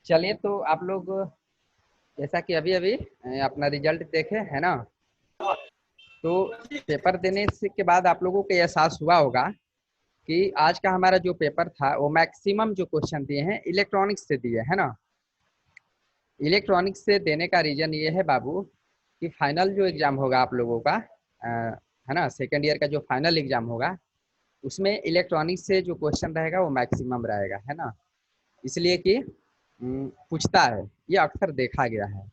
चलिए तो आप लोग जैसा कि अभी अभी अपना रिजल्ट देखे है ना, तो पेपर देने से के बाद आप लोगों को एहसास हुआ होगा कि आज का हमारा जो पेपर था वो मैक्सिमम जो क्वेश्चन दिए हैं इलेक्ट्रॉनिक्स से दिए है ना। इलेक्ट्रॉनिक्स से देने का रीजन ये है बाबू कि फाइनल जो एग्जाम होगा आप लोगों का है ना, सेकेंड ईयर का जो फाइनल एग्जाम होगा उसमें इलेक्ट्रॉनिक्स से जो क्वेश्चन रहेगा वो मैक्सिमम रहेगा है ना। इसलिए कि पूछता है, ये अक्सर देखा गया है।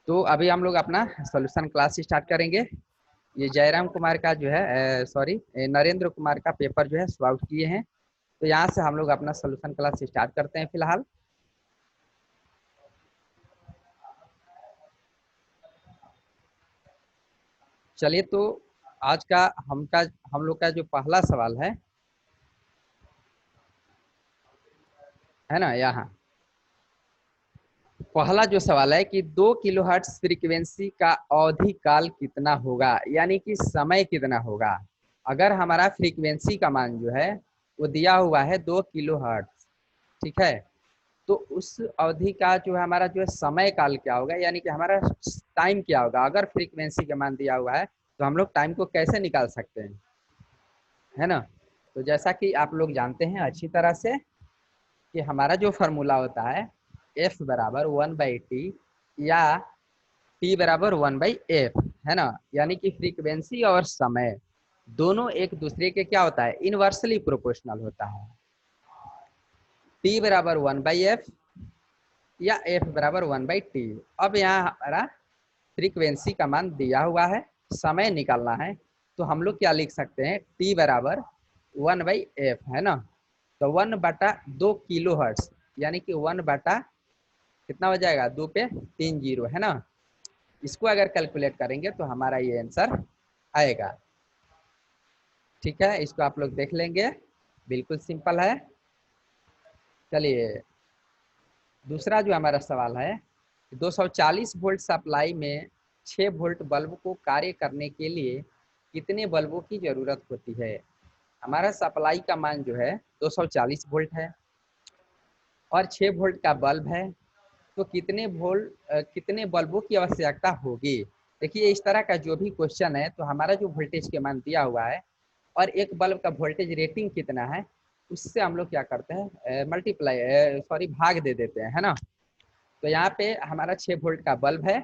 तो अभी हम लोग अपना सोल्यूशन क्लास स्टार्ट करेंगे। ये जयराम कुमार का जो है सॉरी नरेंद्र कुमार का पेपर जो है सॉल्व आउट किए हैं। तो यहाँ से हम लोग अपना सोल्यूशन क्लास स्टार्ट करते हैं फिलहाल। चलिए तो आज का हम लोग का जो पहला सवाल है ना, यहाँ पहला जो सवाल है कि 2 किलोहर्ट्ज फ्रीक्वेंसी का अवधि काल कितना होगा, यानी कि समय कितना होगा। अगर हमारा फ्रीक्वेंसी का मान जो है वो दिया हुआ है 2 किलोहर्ट्ज, ठीक है, तो उस अवधि का जो है हमारा जो है समय काल क्या होगा, यानी कि हमारा टाइम क्या होगा। अगर फ्रीक्वेंसी का मान दिया हुआ है तो हम लोग टाइम को कैसे निकाल सकते हैं, है ना। तो जैसा कि आप लोग जानते हैं अच्छी तरह से कि हमारा जो फार्मूला होता है एफ बराबर 1/t या टी बराबर 1/f, है ना। यानी कि फ्रीक्वेंसी और समय दोनों एक दूसरे के क्या होता है, इनवर्सली प्रोपोर्शनल होता है। टी बराबर 1/f या एफ बराबर 1/t। अब यहाँ हमारा फ्रीक्वेंसी का मान दिया हुआ है, समय निकालना है, तो हम लोग क्या लिख सकते हैं, टी बराबर 1/f, है ना। तो 1/2 किलो हर्ट्स, यानी कि 1 बटा कितना हो जाएगा, 2 पे 3 जीरो, है ना। इसको अगर कैलकुलेट करेंगे तो हमारा ये आंसर आएगा। ठीक है, इसको आप लोग देख लेंगे, बिल्कुल सिंपल है। चलिए दूसरा जो हमारा सवाल है, 240 वोल्ट सप्लाई में 6 वोल्ट बल्ब को कार्य करने के लिए कितने बल्बों की जरूरत होती है। हमारा सप्लाई का मान जो है 240 वोल्ट है और 6 वोल्ट का बल्ब है, तो कितने बल्बों की आवश्यकता होगी। देखिए इस तरह का जो भी क्वेश्चन है तो हमारा जो वोल्टेज के मान दिया हुआ है और एक बल्ब का वोल्टेज रेटिंग कितना है, उससे हम लोग क्या करते हैं, मल्टीप्लाई सॉरी भाग दे देते हैं, है ना। तो यहाँ पे हमारा 6 वोल्ट का बल्ब है,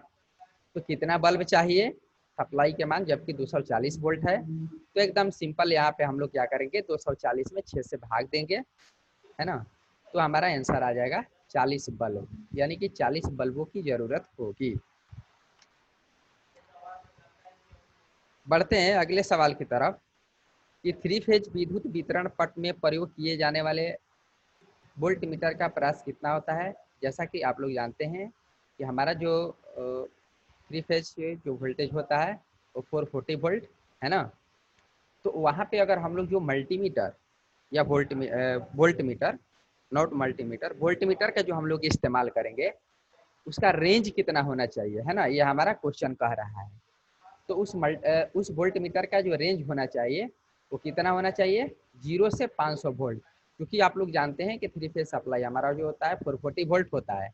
तो कितना बल्ब चाहिए सप्लाई के मान, जबकि 240 वोल्ट है। तो एकदम सिंपल यहाँ पे हम लोग क्या करेंगे, 240 में 6 से भाग देंगे, है ना। तो हमारा आंसर आ जाएगा 40 बल्ब, यानी कि 40 बल्बों की जरूरत होगी। बढ़ते हैं अगले सवाल की तरफ कि 3 फेज विद्युत वितरण पट में प्रयोग किए जाने वाले वोल्ट मीटर का प्रास कितना होता है। जैसा कि आप लोग जानते हैं कि हमारा जो 3 फेज जो वोल्टेज होता है वो 440 वोल्ट, है ना। तो वहाँ पे अगर हम लोग जो मल्टीमीटर या volt meter, not multimeter, volt meter का जो हम लोग इस्तेमाल करेंगे उसका रेंज कितना होना चाहिए, है ना, ये हमारा क्वेश्चन कह रहा है। तो उस वोल्ट मीटर का जो रेंज होना चाहिए वो कितना होना चाहिए, 0 से 500 वोल्ट। क्योंकि आप लोग जानते हैं कि 3 फेज सप्लाई हमारा जो होता है 440 वोल्ट होता है,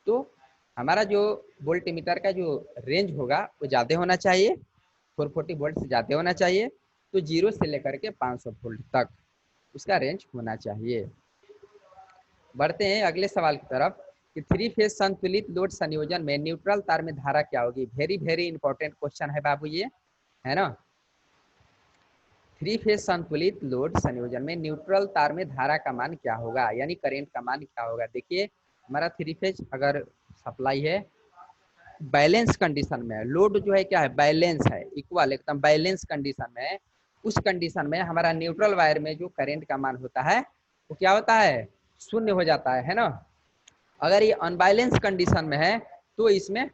तो हमारा जो वोल्ट मीटर का जो रेंज होगा वो ज़्यादा होना चाहिए, 440 वोल्ट से ज़्यादा होना चाहिए। तो 0 से लेकर के 500 वोल्ट तक उसका रेंज होना चाहिए। बढ़ते हैं अगले सवाल की तरफ कि 3 फेज संतुलित लोड संयोजन में न्यूट्रल तार में धारा क्या होगी। वेरी वेरी इंपॉर्टेंट क्वेश्चन है बाबू ये, है ना। 3 फेज संतुलित लोड संयोजन में न्यूट्रल तार में धारा का मान क्या होगा, यानी करंट का मान क्या होगा। देखिए हमारा 3 फेज अगर सप्लाई है, बैलेंस कंडीशन में है, लोड जो है क्या है, बैलेंस है, इक्वल एकदम बैलेंस कंडीशन में है। उस कंडीशन में हमारा न्यूट्रल वायर में जो करंट का मान होता है वो क्या होता है, शून्य हो जाता है ना। अगर ये अनबैलेंस कंडीशन में है तो इसमें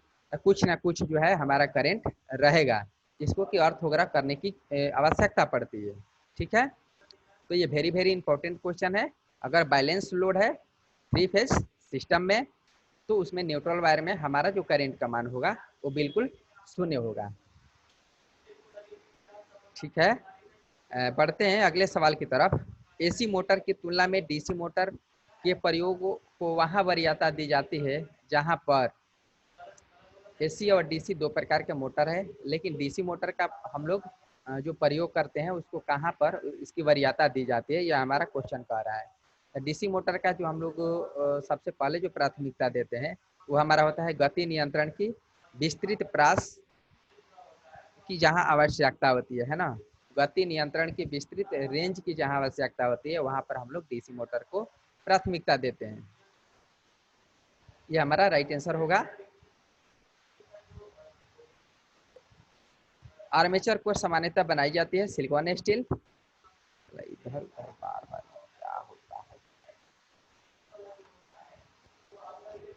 कुछ ना कुछ जो है हमारा करंट रहेगा, जिसको कि अर्थ वगैरह करने की आवश्यकता पड़ती है। ठीक है, तो ये वेरी वेरी इंपॉर्टेंट क्वेश्चन है। अगर बैलेंस लोड है 3 फेज सिस्टम में तो उसमें न्यूट्रल वायर में हमारा जो करंट का मान होगा वो बिल्कुल शून्य होगा। ठीक है, बढ़ते हैं अगले सवाल की तरफ। एसी मोटर की तुलना में डीसी मोटर के प्रयोग को वहाँ वरीयता दी जाती है जहाँ पर एसी और डीसी दो प्रकार के मोटर है, लेकिन डीसी मोटर का हम लोग जो प्रयोग करते हैं उसको कहाँ पर इसकी वरीयता दी जाती है, यह हमारा क्वेश्चन कह रहा है। डीसी मोटर का जो हम लोग सबसे पहले जो प्राथमिकता देते हैं वो हमारा होता है गति नियंत्रण की विस्तृत प्रास की जहाँ आवश्यकता होती है ना, गति नियंत्रण की विस्तृत रेंज की जहाँ आवश्यकता होती है वहाँ पर हम लोग डीसी मोटर को प्राथमिकता देते हैं। ये हमारा राइट आंसर होगा। आर्मेचर को सामान्यतः बनाई जाती है सिलिकॉन स्टील। इधर उधर बार बार क्या होता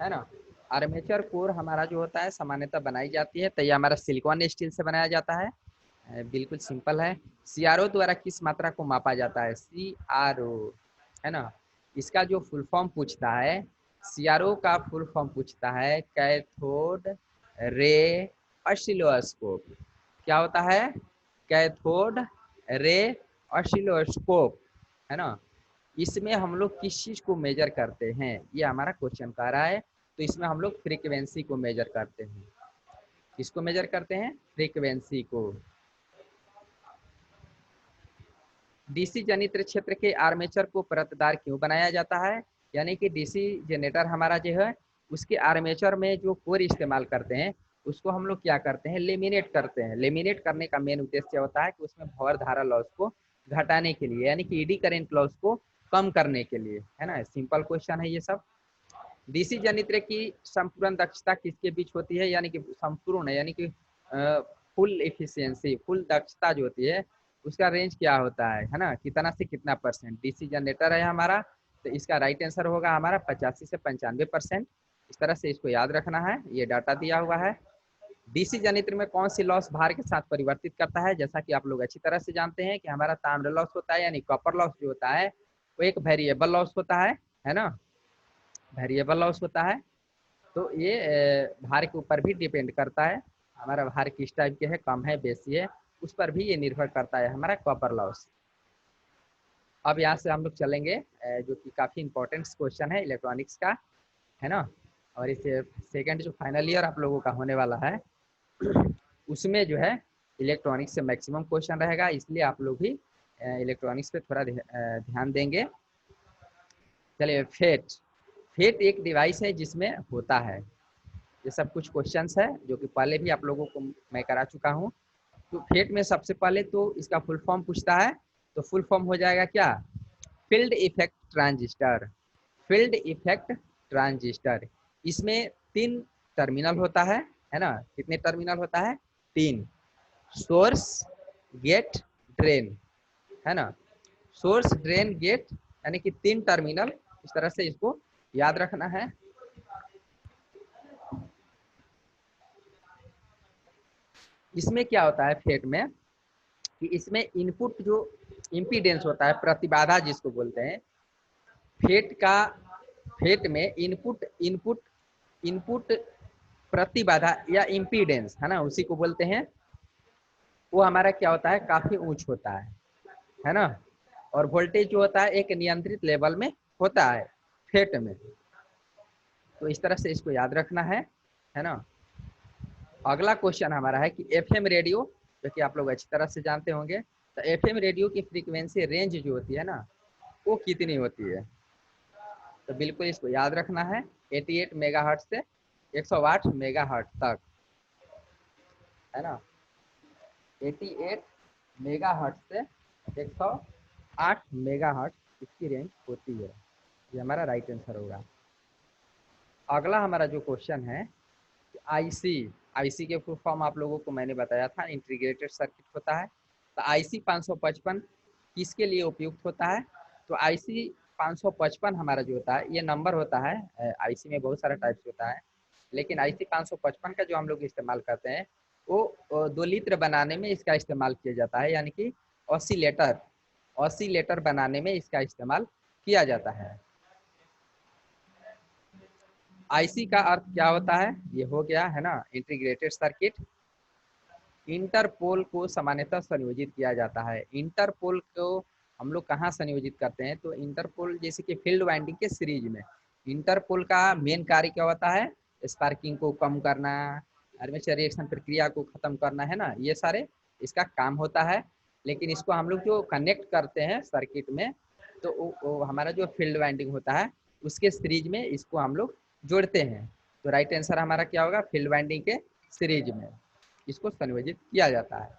है ना। आर्मेचर कोर हमारा जो होता है सामान्यतः बनाई जाती है, तो ये हमारा सिलिकॉन स्टील से बनाया जाता है। बिल्कुल सिंपल है। सीआरओ द्वारा किस मात्रा को मापा जाता है? सीआरओ है ना, इसका जो फुल फॉर्म पूछता है, सीआरओ का फुल फॉर्म पूछता है कैथोड रे ऑसिलोस्कोप। क्या होता है? कैथोड रे ऑसिलोस्कोप है ना। इसमें हम लोग किस चीज को मेजर करते हैं, ये हमारा क्वेश्चन कह रहा है। तो इसमें हम लोग फ्रीक्वेंसी को मेजर करते हैं। किसको मेजर करते हैं? फ्रीक्वेंसी को। डीसी जनित्र क्षेत्र के आर्मेचर को परतदार क्यों बनाया जाता है? यानी कि डीसी जनरेटर हमारा जो है उसके आर्मेचर में जो कोर इस्तेमाल करते हैं उसको हम लोग क्या करते हैं? लेमिनेट करते हैं। लेमिनेट करने का मेन उद्देश्य होता है कि उसमें भंवर धारा लॉस को घटाने के लिए, यानी कि ईडी करंट लॉस को कम करने के लिए, है ना। सिंपल क्वेश्चन है ये सब। डीसी जनित्र की संपूर्ण दक्षता किसके बीच होती है? यानी कि संपूर्ण यानी कि फुल एफिशिएंसी, फुल दक्षता जो होती है उसका रेंज क्या होता है ना, कितना से कितना परसेंट। डीसी जनरेटर है हमारा, तो इसका राइट आंसर होगा हमारा 85 से 95%। इस तरह से इसको याद रखना है, ये डाटा दिया हुआ है। डीसी जनित्र में कौन सी लॉस भार के साथ परिवर्तित करता है? जैसा कि आप लोग अच्छी तरह से जानते हैं कि हमारा ताम्र लॉस होता है, यानी कॉपर लॉस जो होता है वो एक वेरिएबल लॉस होता है ना, वेरिएबल लॉस होता है। तो ये भार के ऊपर भी डिपेंड करता है, हमारा भार किस टाइप के है, कम है बेसी है, उस पर भी ये निर्भर करता है हमारा कॉपर लॉस। अब यहाँ से हम लोग चलेंगे जो कि काफ़ी इंपॉर्टेंट क्वेश्चन है इलेक्ट्रॉनिक्स का, है ना। और इस सेकेंड जो फाइनल ईयर आप लोगों का होने वाला है उसमें जो है इलेक्ट्रॉनिक्स से मैक्सिमम क्वेश्चन रहेगा, इसलिए आप लोग भी इलेक्ट्रॉनिक्स पे थोड़ा ध्यान देंगे। चलिए, फेट। फेट एक डिवाइस है जिसमें होता है, ये सब कुछ क्वेश्चंस है जो कि पहले भी आप लोगों को मैं करा चुका हूँ। तो फेट में सबसे पहले तो इसका फुल फॉर्म पूछता है, तो फुल फॉर्म हो जाएगा क्या? Field effect transistor. Field effect transistor. इसमें 3 टर्मिनल होता है ना। कितने टर्मिनल होता है? 3। सोर्स, गेट, ड्रेन, है ना। सोर्स, ड्रेन, गेट, यानी कि 3 टर्मिनल। इस तरह से इसको याद रखना है। इसमें क्या होता है फेट में कि इसमें इनपुट जो इम्पीडेंस होता है, प्रतिबाधा जिसको बोलते हैं, फेट का, फेट में इनपुट इनपुट इनपुट प्रतिबाधा या इम्पीडेंस, है ना, उसी को बोलते हैं। वो हमारा क्या होता है? काफी ऊंच होता है ना। और वोल्टेज जो होता है एक नियंत्रित लेवल में होता है फेट में। तो इस तरह से इसको याद रखना है ना। अगला क्वेश्चन हमारा है कि एफएम रेडियो, जो कि आप लोग अच्छी तरह से जानते होंगे, तो एफएम रेडियो की फ्रीक्वेंसी रेंज जो होती है ना वो कितनी होती है? तो बिल्कुल इसको याद रखना है, 88 मेगाहर्ट्ज से 108 मेगाहर्ट्ज तक, है ना। 88 मेगाहर्ट्ज से 108 मेगाहर्ट्ज इसकी रेंज होती है। ये हमारा राइट आंसर होगा। अगला हमारा जो क्वेश्चन है, आईसी। आईसी के फुल फॉर्म आप लोगों को मैंने बताया था, इंटीग्रेटेड सर्किट होता है। तो आईसी 555 किसके लिए उपयुक्त होता है? तो आईसी 555 हमारा जो होता है ये नंबर होता है। आईसी में बहुत सारा टाइप्स होता है, लेकिन आईसी 555 का जो हम लोग इस्तेमाल करते हैं वो 2 लीटर बनाने में इसका इस्तेमाल किया जाता है, यानी कि ऑसिलेटर, ऑसिलेटर बनाने में इसका इस्तेमाल किया जाता है। आईसी का अर्थ क्या होता है? ये हो गया, है ना, इंटीग्रेटेड सर्किट। इंटरपोल को सामान्यतः संयोजित किया जाता है। इंटरपोल को हम लोग कहाँ संयोजित करते हैं? तो इंटरपोल जैसे कि फील्ड वाइंडिंग के सीरीज में, इंटरपोल का मेन कार्य क्या होता है? स्पार्किंग को कम करना, आर्मेचर रिएक्शन प्रक्रिया को खत्म करना, है ना, ये सारे इसका काम होता है। लेकिन इसको हम लोग जो कनेक्ट करते हैं सर्किट में, तो वो हमारा जो फील्ड वाइंडिंग होता है उसके सीरीज में इसको हम लोग जोड़ते हैं। तो राइट आंसर हमारा क्या होगा? फील्ड वाइंडिंग के सीरीज में इसको संयोजित किया जाता है।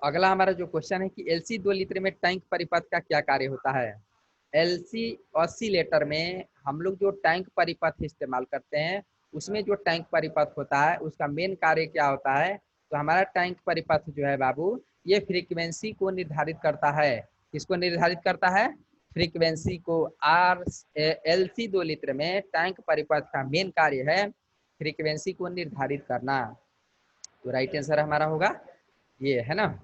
अगला हमारा जो क्वेश्चन है कि एलसी 2 लीटर में टैंक परिपथ का क्या कार्य होता है? एलसी ऑसिलेटर में हम लोग जो टैंक परिपथ इस्तेमाल करते हैं, उसमें जो टैंक परिपथ होता है उसका मेन कार्य क्या होता है? तो हमारा टैंक परिपथ जो है बाबू, ये फ्रीक्वेंसी को निर्धारित करता है। किसको निर्धारित करता है? फ्रीक्वेंसी को। आर एलसी 2 लीटर में टैंक परिपथ का मेन कार्य है फ्रीक्वेंसी को निर्धारित करना। तो राइट आंसर हमारा होगा ये, है ना।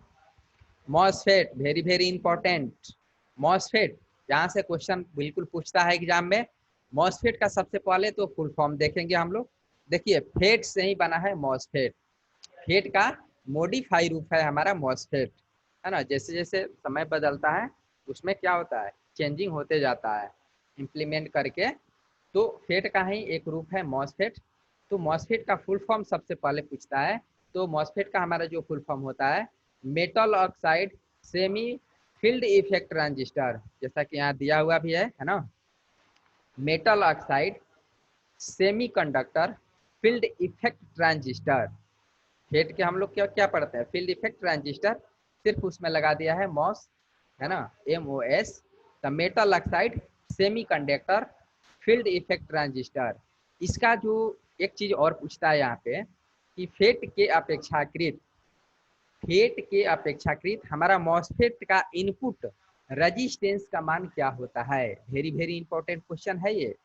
MOSFET, very very important. MOSFET, यहाँ से क्वेश्चन बिल्कुल पूछता है एग्जाम में। मॉसफेट का सबसे पहले तो फुल फॉर्म देखेंगे हम लोग। देखिए, फेट से ही बना है मॉसफेट। फेट का मॉडिफाई रूप है हमारा मॉसफेट, है ना। जैसे जैसे समय बदलता है उसमें क्या होता है? चेंजिंग होते जाता है इम्प्लीमेंट करके। तो फेट का ही एक रूप है मॉसफेट। तो मॉसफेट का फुल फॉर्म सबसे पहले पूछता है। तो मॉसफेट का हमारा जो फुल फॉर्म होता है, metal oxide semi field effect transistor, जैसा कि यहाँ दिया हुआ भी है ना। Metal oxide semiconductor field effect transistor. FET के हम लोग क्या क्या पढ़ते हैं? फील्ड इफेक्ट ट्रांजिस्टर, सिर्फ उसमें लगा दिया है मॉस, है ना, MOS। The metal oxide semiconductor field effect transistor. इसका जो एक चीज और पूछता है यहाँ पे कि फेट के अपेक्षाकृत हमारा मॉसफेट का इनपुट रेजिस्टेंस का मान क्या होता है? वेरी वेरी इंपॉर्टेंट क्वेश्चन है ये।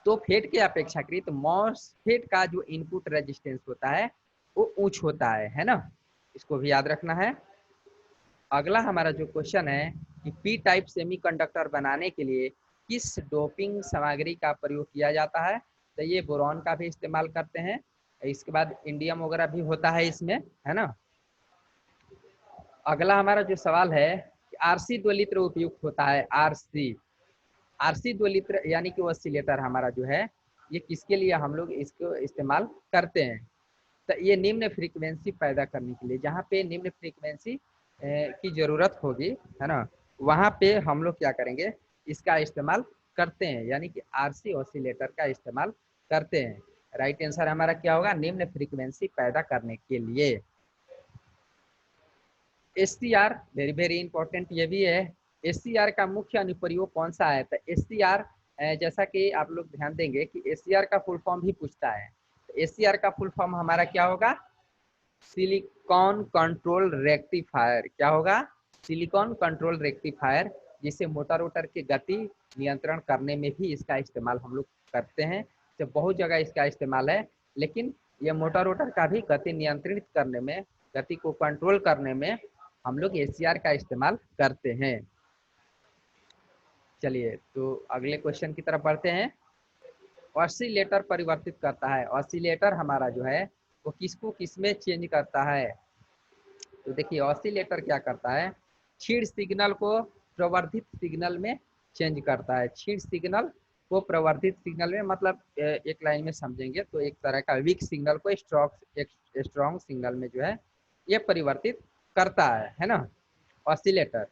तो फेट के अपेक्षाकृत मॉसफेट का जो इनपुट रेजिस्टेंस होता है वो उच्च होता है ना। इसको भी याद रखना है। अगला हमारा जो क्वेश्चन है कि पी टाइप सेमीकंडक्टर बनाने के लिए किस डोपिंग सामग्री का प्रयोग किया जाता है? तो ये बोरॉन का भी इस्तेमाल करते हैं। इसके बाद इंडियम वगैरह भी होता है इसमें, है ना। अगला हमारा जो सवाल है कि आरसी 2 लीटर उपयुक्त होता है। आरसी 2 लीटर यानी कि ऑसिलेटर हमारा जो है, ये किसके लिए हम लोग इसको इस्तेमाल करते हैं? तो ये निम्न फ्रीक्वेंसी पैदा करने के लिए, जहाँ पे निम्न फ्रीक्वेंसी की जरूरत होगी, है ना, वहाँ पे हम लोग क्या करेंगे? इसका इस्तेमाल करते हैं, यानी कि आरसी ऑसिलेटर का इस्तेमाल करते हैं। राइट आंसर हमारा क्या होगा? निम्न फ्रीक्वेंसी पैदा करने के लिए। SCR, वेरी वेरी इंपॉर्टेंट ये भी है। SCR का मुख्य अनुप्रयोग कौन सा है? तो SCR, जैसा कि आप लोग ध्यान देंगे कि SCR का फुल फॉर्म भी पूछता है। तो SCR का फुल फॉर्म हमारा क्या होगा? Silicon control rectifier. क्या होगा? सिलिकॉन कंट्रोल रेक्टिफायर, जिसे मोटर वोटर की गति नियंत्रण करने में भी इसका इस्तेमाल हम लोग करते हैं। तो बहुत जगह इसका इस्तेमाल है, लेकिन ये मोटर वोटर का भी गति नियंत्रित करने में, गति को कंट्रोल करने में हम लोग SCR का इस्तेमाल करते हैं। चलिए, तो अगले क्वेश्चन की तरफ बढ़ते हैं। ऑसिलेटर परिवर्तित करता है। ऑसिलेटर हमारा जो है वो किसको किसमें चेंज करता है? तो देखिए, ऑसिलेटर क्या करता है? क्षीण सिग्नल को प्रवर्धित सिग्नल में चेंज करता है। क्षीण सिग्नल को प्रवर्धित सिग्नल में, मतलब एक लाइन में समझेंगे तो एक तरह का वीक सिग्नल को स्ट्रॉन्ग सिग्नल में जो है ये परिवर्तित करता है ना, ऑसिलेटर।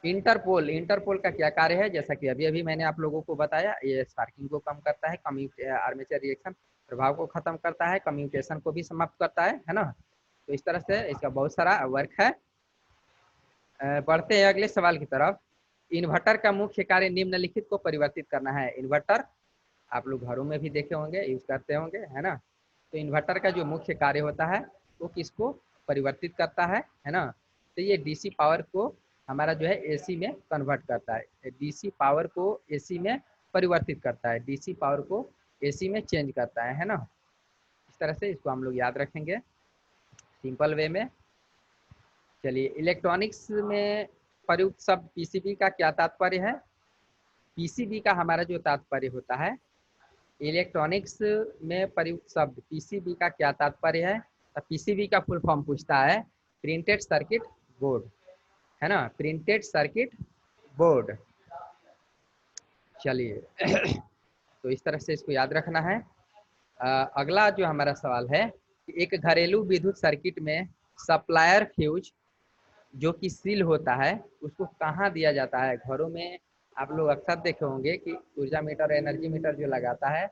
इंटरपोल का क्या कार्य है? जैसा कि अभी अभी मैंने आप लोगों को बताया, ये स्पार्किंग को कम करता है, आर्मेचर रिएक्शन प्रभाव को खत्म करता है, कम्यूटेशन को भी समाप्त करता है ना। तो इस तरह से इसका बहुत सारा वर्क है। बढ़ते हैं अगले सवाल की तरफ। इन्वर्टर का मुख्य कार्य निम्नलिखित को परिवर्तित करना है। इन्वर्टर आप लोग घरों में भी देखे होंगे, यूज करते होंगे, है ना। तो इन्वर्टर का जो मुख्य कार्य होता है वो किसको परिवर्तित करता है ना। तो ये डीसी पावर को हमारा जो है एसी में कन्वर्ट करता है। डीसी पावर को एसी में परिवर्तित करता है, डीसी पावर को एसी में चेंज करता है ना। इस तरह से इसको हम लोग याद रखेंगे सिंपल वे में। चलिए, इलेक्ट्रॉनिक्स में प्रयुक्त शब्द पीसीबी का क्या तात्पर्य है? पीसीबी का हमारा जो तात्पर्य होता है, इलेक्ट्रॉनिक्स में प्रयुक्त शब्द पीसीबी का क्या तात्पर्य है? तो पीसीबी का फुल फॉर्म पूछता है प्रिंटेड सर्किट बोर्ड, है ना, प्रिंटेड सर्किट बोर्ड। चलिए तो इस तरह से इसको याद रखना है। अगला जो हमारा सवाल है कि एक घरेलू विद्युत सर्किट में सप्लायर फ्यूज जो कि सील होता है उसको कहाँ दिया जाता है। घरों में आप लोग अक्सर देखे होंगे कि ऊर्जा मीटर, एनर्जी मीटर जो लगाता है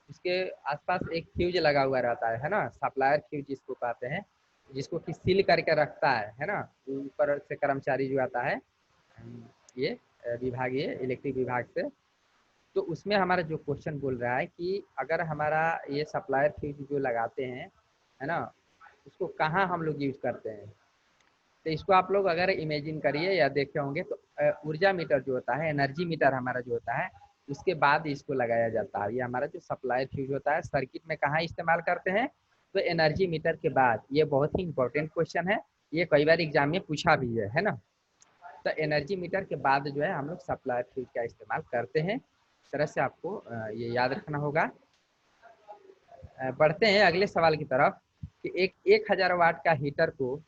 उसके आसपास एक फ्यूज लगा हुआ रहता है ना, सप्लायर फ्यूज जिसको कहते हैं, जिसको कि सील करके रखता है ना। ऊपर से कर्मचारी जो आता है ये विभागीय इलेक्ट्रिक विभाग से, तो उसमें हमारा जो क्वेश्चन बोल रहा है कि अगर हमारा ये सप्लायर फ्यूज जो लगाते हैं है ना, उसको कहाँ हम लोग यूज करते हैं। तो इसको आप लोग अगर इमेजिन करिए या देखे होंगे तो ऊर्जा मीटर जो होता है, एनर्जी मीटर हमारा जो होता है, उसके बाद इसको लगाया जाता है। ये हमारा जो सप्लाई फ्यूज होता है सर्किट में कहाँ इस्तेमाल करते हैं, तो एनर्जी मीटर के बाद। ये बहुत ही इंपॉर्टेंट क्वेश्चन है, ये कई बार एग्जाम में पूछा भी है ना। तो एनर्जी मीटर के बाद जो है हम लोग सप्लाई फ्यूज का इस्तेमाल करते हैं। इस तरह से आपको ये याद रखना होगा। बढ़ते हैं अगले सवाल की तरफ कि एक 1000 वाट का हीटर को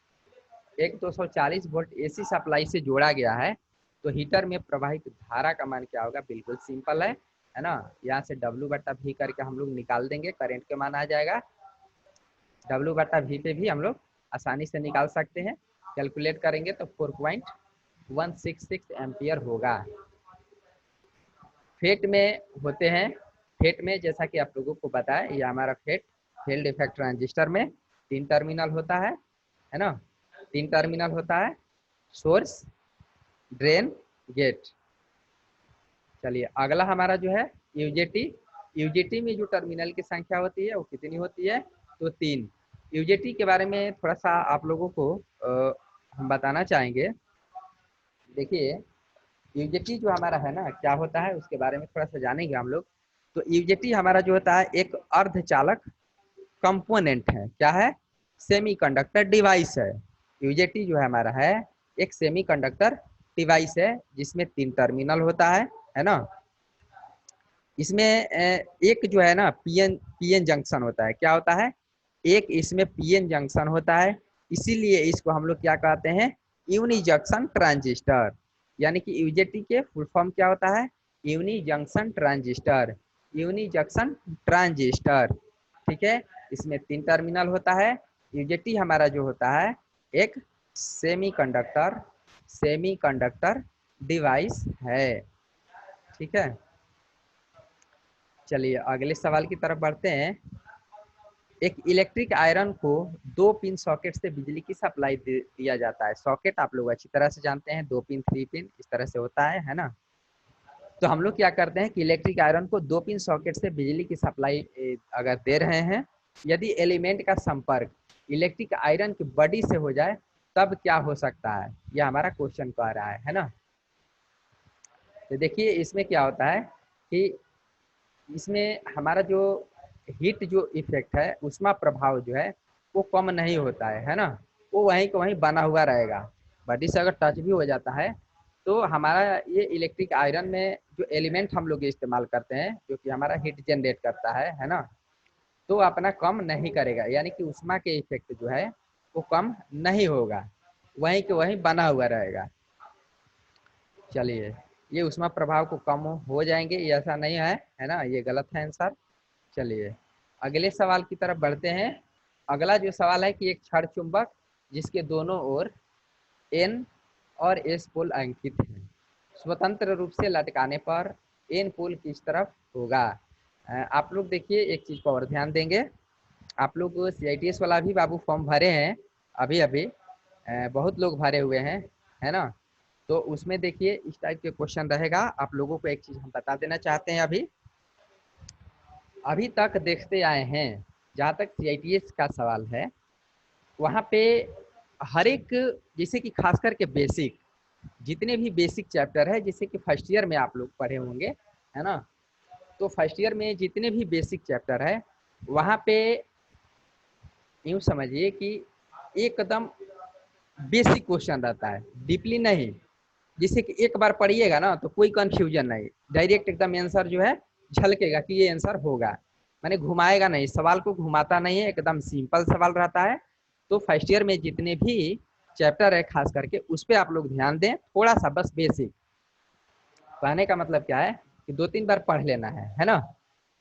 एक 240 वोल्ट एसी सप्लाई से जोड़ा गया है, तो हीटर में प्रवाहित धारा का मान क्या होगा। बिल्कुल सिंपल है ना। यहाँ से W/V करके हम लोग निकाल देंगे, करंट के मान आ जाएगा। W/V पे भी हम लोग आसानी से निकाल सकते हैं, कैलकुलेट करेंगे तो 4.166 एम्पियर होगा। फेट में होते हैं, फेट में जैसा कि आप लोगों को पता है, ये हमारा फेट फील्ड इफेक्ट ट्रांजिस्टर में 3 टर्मिनल होता है ना। 3 टर्मिनल होता है, सोर्स, ड्रेन, गेट। चलिए अगला हमारा जो है यूजेटी। यूजेटी में जो टर्मिनल की संख्या होती है वो कितनी होती है, तो 3। यूजेटी के बारे में थोड़ा सा आप लोगों को हम बताना चाहेंगे। देखिए यूजेटी जो हमारा है ना क्या होता है उसके बारे में थोड़ा सा जानेंगे हम लोग। तो यूजेटी हमारा जो होता है एक अर्धचालक कंपोनेंट है। क्या है, सेमीकंडक्टर डिवाइस है। यूजेटी जो है हमारा है एक सेमीकंडक्टर डिवाइस है जिसमें 3 टर्मिनल होता है ना। इसमें एक जो है ना पीएन जंक्शन होता है। क्या होता है, एक इसमें पीएन जंक्शन होता है, इसीलिए इसको हम लोग क्या कहते हैं, यूनि जंक्शन ट्रांजिस्टर। यानी कि यूजेटी के फुल फॉर्म क्या होता है, unijunction transistor, unijunction transistor. ठीक है, इसमें 3 टर्मिनल होता है। यूजेटी हमारा जो होता है एक सेमीकंडक्टर डिवाइस है। ठीक है, चलिए अगले सवाल की तरफ बढ़ते हैं। एक इलेक्ट्रिक आयरन को 2 पिन सॉकेट से बिजली की सप्लाई दिया जाता है। सॉकेट आप लोग अच्छी तरह से जानते हैं, 2 पिन 3 पिन इस तरह से होता है ना। तो हम लोग क्या करते हैं कि इलेक्ट्रिक आयरन को 2 पिन सॉकेट से बिजली की सप्लाई अगर दे रहे हैं, यदि एलिमेंट का संपर्क इलेक्ट्रिक आयरन की बॉडी से हो जाए तब क्या हो सकता है, यह हमारा क्वेश्चन कह रहा है ना। तो देखिए इसमें क्या होता है कि इसमें हमारा जो हीट जो इफेक्ट है, उष्मा प्रभाव जो है वो कम नहीं होता है ना। वो वहीं को वहीं बना हुआ रहेगा। बॉडी से अगर टच भी हो जाता है तो हमारा ये इलेक्ट्रिक आयरन में जो एलिमेंट हम लोग इस्तेमाल करते हैं जो कि हमारा हीट जनरेट करता है ना, तो अपना कम नहीं करेगा। यानी कि उष्मा के इफेक्ट जो है वो कम नहीं होगा, वहीं के वहीं बना हुआ रहेगा। चलिए ये उष्मा प्रभाव को कम हो जाएंगे, ये ऐसा नहीं है ना, ये गलत है आंसर। चलिए अगले सवाल की तरफ बढ़ते हैं। अगला जो सवाल है कि एक क्षण चुंबक जिसके दोनों ओर एन और एस पोल अंकित है, स्वतंत्र रूप से लटकाने पर एन पोल किस तरफ होगा। आप लोग देखिए एक चीज को और ध्यान देंगे। आप लोग CITS वाला भी बाबू फॉर्म भरे हैं अभी अभी, बहुत लोग भरे हुए हैं है ना। तो उसमें देखिए इस टाइप के क्वेश्चन रहेगा। आप लोगों को एक चीज हम बता देना चाहते हैं, अभी तक देखते आए हैं, जहाँ तक CITS का सवाल है वहाँ पे हर एक, जैसे कि खास करके बेसिक, जितने भी बेसिक चैप्टर है जैसे कि फर्स्ट ईयर में आप लोग पढ़े होंगे है ना, तो फर्स्ट ईयर में जितने भी बेसिक चैप्टर है वहाँ पे यूँ समझिए कि एकदम बेसिक क्वेश्चन रहता है, डीपली नहीं। जिससे कि एक बार पढ़िएगा ना तो कोई कंफ्यूजन नहीं, डायरेक्ट एकदम आंसर जो है झलकेगा कि ये आंसर होगा। मैंने घुमाएगा नहीं, सवाल को घुमाता नहीं है, एकदम सिंपल सवाल रहता है। तो फर्स्ट ईयर में जितने भी चैप्टर है खास करके, उस पर आप लोग ध्यान दें थोड़ा सा, बस बेसिक। कहने का मतलब क्या है कि 2-3 बार पढ़ लेना है ना,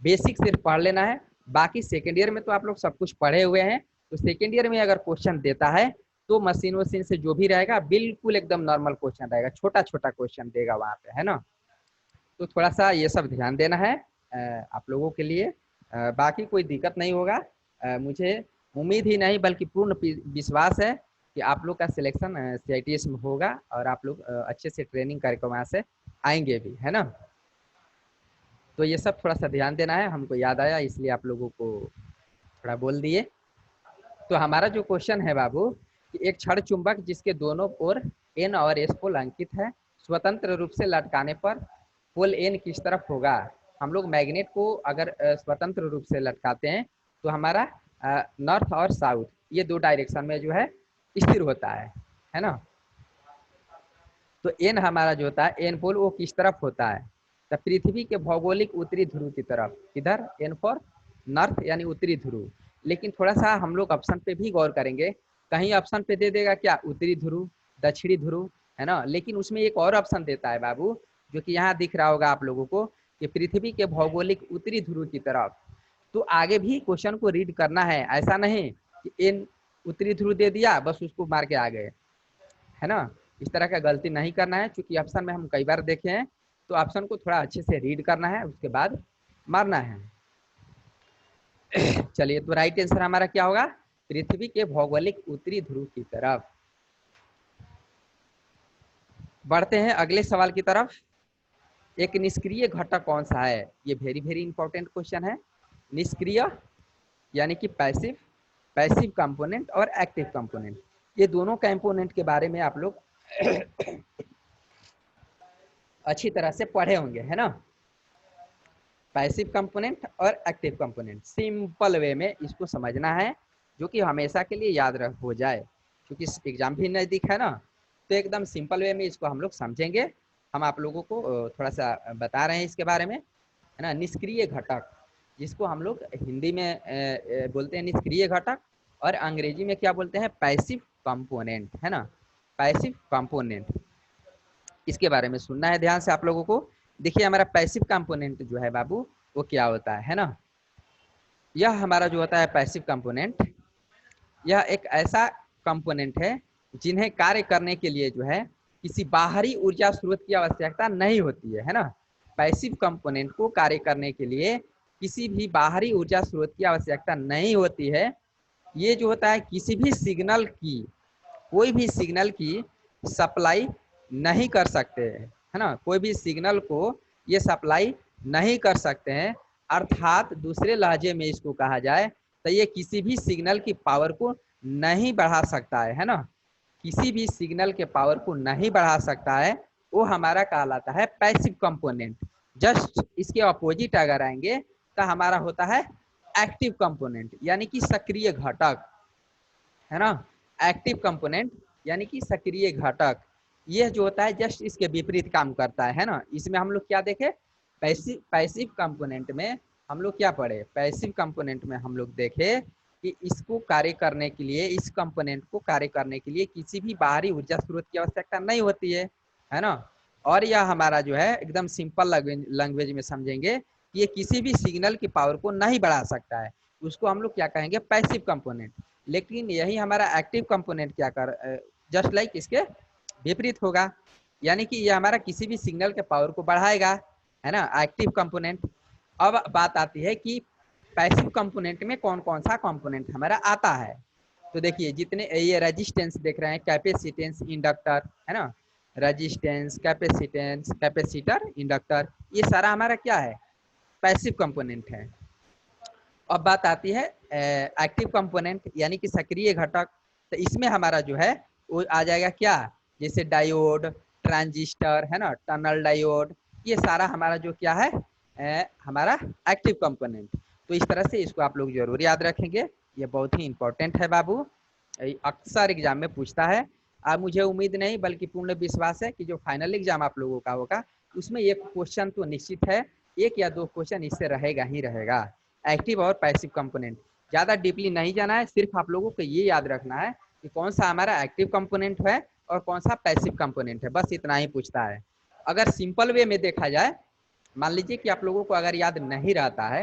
बेसिक सिर्फ पढ़ लेना है। बाकी सेकेंड ईयर में तो आप लोग सब कुछ पढ़े हुए हैं, तो सेकेंड ईयर में अगर क्वेश्चन देता है तो मशीन वशीन से जो भी रहेगा बिल्कुल एकदम नॉर्मल क्वेश्चन रहेगा, छोटा छोटा क्वेश्चन देगा वहाँ पे, है ना। तो थोड़ा सा ये सब ध्यान देना है आप लोगों के लिए। बाकी कोई दिक्कत नहीं होगा। मुझे उम्मीद ही नहीं बल्कि पूर्ण विश्वास है कि आप लोग का सिलेक्शन CITS में होगा और आप लोग अच्छे से ट्रेनिंग करके वहाँ से आएंगे भी, है ना। तो ये सब थोड़ा सा ध्यान देना है, हमको याद आया इसलिए आप लोगों को थोड़ा बोल दिए। तो हमारा जो क्वेश्चन है बाबू कि एक क्षण चुंबक जिसके दोनों ओर N और S पोल अंकित है, स्वतंत्र रूप से लटकाने पर पोल N किस तरफ होगा। हम लोग मैग्नेट को अगर स्वतंत्र रूप से लटकाते हैं तो हमारा नॉर्थ और साउथ ये 2 डायरेक्शन में जो है स्थिर होता है ना। तो N हमारा जो होता है N पोल वो किस तरफ होता है, तो पृथ्वी के भौगोलिक उत्तरी ध्रुव की तरफ, इधर N फॉर नॉर्थ यानी उत्तरी ध्रुव। लेकिन थोड़ा सा हम लोग ऑप्शन पे भी गौर करेंगे, कहीं ऑप्शन पे दे देगा क्या उत्तरी ध्रुव दक्षिणी ध्रुव, है ना, लेकिन उसमें एक और ऑप्शन देता है बाबू जो कि यहाँ दिख रहा होगा आप लोगों को कि पृथ्वी के भौगोलिक उत्तरी ध्रुव की तरफ। तो आगे भी क्वेश्चन को रीड करना है, ऐसा नहीं कि N उत्तरी ध्रुव दे दिया बस उसको मार के आ गए, है ना। इस तरह का गलती नहीं करना है, क्योंकि ऑप्शन में हम कई बार देखे हैं, तो ऑप्शन को थोड़ा अच्छे से रीड करना है उसके बाद मारना है। चलिए, तो राइट आंसर हमारा क्या होगा, पृथ्वी के भौगोलिक उत्तरी ध्रुव की तरफ। बढ़ते हैं अगले सवाल की तरफ। एक निष्क्रिय घटक कौन सा है, ये वेरी वेरी इंपॉर्टेंट क्वेश्चन है। निष्क्रिय यानी कि पैसिव, पैसिव कंपोनेंट और एक्टिव कंपोनेंट, ये दोनों कंपोनेंट के बारे में आप लोग अच्छी तरह से पढ़े होंगे, है ना। पैसिव कंपोनेंट और एक्टिव कंपोनेंट, सिंपल वे में इसको समझना है जो कि हमेशा के लिए याद रख हो जाए, क्योंकि एग्जाम भी नज़दीक है ना। तो एकदम सिंपल वे में इसको हम लोग समझेंगे। हम आप लोगों को थोड़ा सा बता रहे हैं इसके बारे में, है ना। निष्क्रिय घटक जिसको हम लोग हिंदी में बोलते हैं निष्क्रिय घटक, और अंग्रेजी में क्या बोलते हैं, पैसिव कंपोनेंट, है ना, पैसिव कंपोनेंट। इसके बारे में सुनना है ध्यान से आप लोगों को। देखिए हमारा पैसिव कंपोनेंट जो है बाबू वो क्या होता है ना। यह हमारा जो होता है पैसिव कंपोनेंट, यह एक ऐसा कंपोनेंट है जिन्हें कार्य करने के लिए जो है किसी बाहरी ऊर्जा स्रोत की आवश्यकता नहीं होती है ना। पैसिव कंपोनेंट को कार्य करने के लिए किसी भी बाहरी ऊर्जा स्रोत की आवश्यकता नहीं होती है। ये जो होता है किसी भी सिग्नल की, कोई भी सिग्नल की सप्लाई नहीं कर सकते हैं, है ना, कोई भी सिग्नल को ये सप्लाई नहीं कर सकते हैं। अर्थात दूसरे लहजे में इसको कहा जाए तो ये किसी भी सिग्नल की पावर को नहीं बढ़ा सकता है ना, किसी भी सिग्नल के पावर को नहीं बढ़ा सकता है, वो हमारा कहलाता है पैसिव कंपोनेंट। जस्ट इसके अपोजिट अगर आएंगे तो हमारा होता है एक्टिव कंपोनेंट यानी कि सक्रिय घटक, है ना। एक्टिव कंपोनेंट यानी कि सक्रिय घटक, यह जो होता है जस्ट इसके विपरीत काम करता है ना। इसमें हम लोग क्या देखे, पैसिव कंपोनेंट में हम लोग क्या पढ़े, पैसिव कंपोनेंट में हम लोग देखे कि इसको कार्य करने के लिए, इस कंपोनेंट को कार्य करने के लिए किसी भी बाहरी ऊर्जा स्रोत की आवश्यकता नहीं होती है ना। और यह हमारा जो है एकदम सिंपल लैंग्वेज में समझेंगे कि ये किसी भी सिग्नल की पावर को नहीं बढ़ा सकता है, उसको हम लोग क्या कहेंगे, पैसिव कंपोनेंट। लेकिन यही हमारा एक्टिव कंपोनेंट क्या कर, जस्ट लाइक इसके विपरीत होगा, यानी कि ये हमारा किसी भी सिग्नल के पावर को बढ़ाएगा, है ना, एक्टिव कंपोनेंट। अब बात आती है कि पैसिव कंपोनेंट में कौन कौन सा कंपोनेंट हमारा आता है। तो देखिए जितने ये रेजिस्टेंस देख रहे हैं, कैपेसिटेंस, इंडक्टर, है ना, रेजिस्टेंस, कैपेसिटेंस, कैपेसिटर, इंडक्टर, ये सारा हमारा क्या है, पैसिव कंपोनेंट है। अब बात आती है एक्टिव कंपोनेंट यानी कि सक्रिय घटक। तो इसमें हमारा जो है वो आ जाएगा क्या, जैसे डायोड, ट्रांजिस्टर, है ना, टनल डायोड, ये सारा हमारा जो क्या है हमारा एक्टिव कंपोनेंट। तो इस तरह से इसको आप लोग जरूर याद रखेंगे, ये बहुत ही इंपॉर्टेंट है बाबू, अक्सर एग्जाम में पूछता है। अब मुझे उम्मीद नहीं बल्कि पूर्ण विश्वास है कि जो फाइनल एग्जाम आप लोगों का होगा उसमें एक क्वेश्चन तो निश्चित है, 1 या 2 क्वेश्चन इससे रहेगा ही रहेगा, एक्टिव और पैसिव कंपोनेंट। ज़्यादा डीपली नहीं जाना है, सिर्फ आप लोगों को ये याद रखना है कि कौन सा हमारा एक्टिव कंपोनेंट है और कौन सा पैसिव कंपोनेंट है, बस इतना ही पूछता है। अगर सिंपल वे में देखा जाए, मान लीजिए कि आप लोगों को अगर याद नहीं रहता है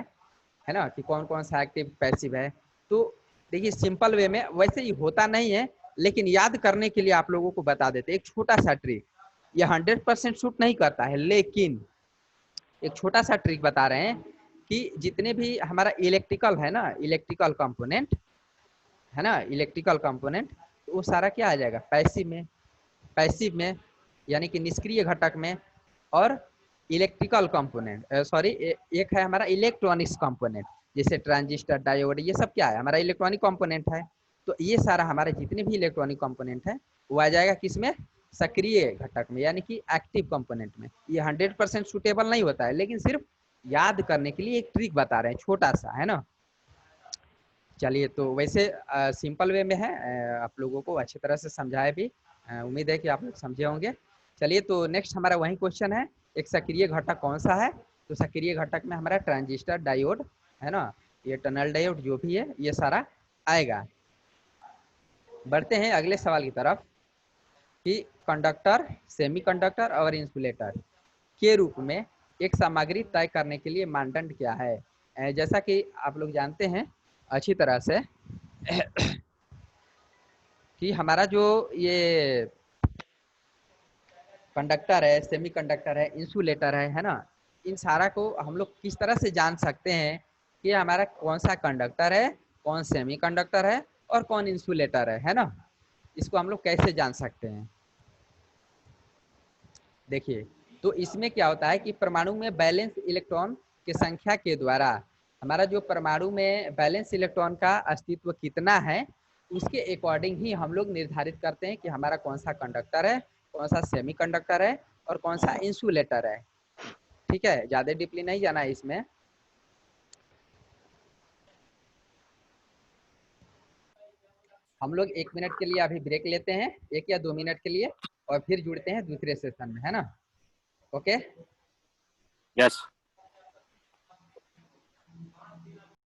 ना, कि कौन कौन सा एक्टिव पैसिव है, तो देखिए सिंपल वे में वैसे ही होता नहीं है, लेकिन याद करने के लिए आप लोगों को बता देते एक छोटा सा ट्रिक। ये 100% शूट नहीं करता है, लेकिन एक छोटा सा ट्रिक बता रहे हैं कि जितने भी हमारा इलेक्ट्रिकल है ना, इलेक्ट्रिकल कंपोनेंट है ना, इलेक्ट्रिकल कंपोनेंट, तो वो सारा क्या आ जाएगा पैसिव में, पैसिव में यानी कि निष्क्रिय घटक में। और इलेक्ट्रिकल कंपोनेंट सॉरी एक है हमारा इलेक्ट्रॉनिक्स कंपोनेंट, जैसे ट्रांजिस्टर, डायोड, ये सब क्या है हमारा इलेक्ट्रॉनिक कंपोनेंट है। तो ये सारा हमारे जितने भी इलेक्ट्रॉनिक कंपोनेंट है वो आ जाएगा किसमें, सक्रिय घटक में, यानी कि एक्टिव कंपोनेंट में। ये 100% सुटेबल नहीं होता है, लेकिन सिर्फ याद करने के लिए एक ट्रिक बता रहे हैं छोटा सा, है ना। चलिए, तो वैसे सिंपल वे में है, आप लोगों को अच्छी तरह से समझाया भी, उम्मीद है कि आप लोग समझे होंगे। चलिए, तो नेक्स्ट हमारा वही क्वेश्चन है, एक सक्रिय घटक कौन सा है। तो सक्रिय घटक में हमारा ट्रांजिस्टर, डायोड, है ना, ये टनल डायोड जो भी है ये सारा आएगा। बढ़ते हैं अगले सवाल की तरफ कि कंडक्टर, सेमीकंडक्टर और इंसुलेटर के रूप में एक सामग्री तय करने के लिए मानदंड क्या है। जैसा कि आप लोग जानते हैं अच्छी तरह से कि हमारा जो ये कंडक्टर है, सेमीकंडक्टर है, इंसुलेटर है ना, इन सारा को हम लोग किस तरह से जान सकते हैं कि हमारा कौन सा कंडक्टर है, कौन सेमीकंडक्टर है और कौन इंसुलेटर है ना। इसको हम लोग कैसे जान सकते हैं, देखिए। तो इसमें क्या होता है कि परमाणु में बैलेंस इलेक्ट्रॉन की संख्या के द्वारा हमारा जो परमाणु में बैलेंस इलेक्ट्रॉन का अस्तित्व कितना है, उसके अकॉर्डिंग ही हम लोग निर्धारित करते हैं कि हमारा कौन सा कंडक्टर है, कौन सा सेमीकंडक्टर है और कौन सा इंसुलेटर है। ठीक है, ज्यादा डीपली नहीं जाना है इसमें। हम लोग 1 मिनट के लिए अभी ब्रेक लेते हैं, 1 या 2 मिनट के लिए, और फिर जुड़ते हैं दूसरे सेशन में, है ना। ओके। यस।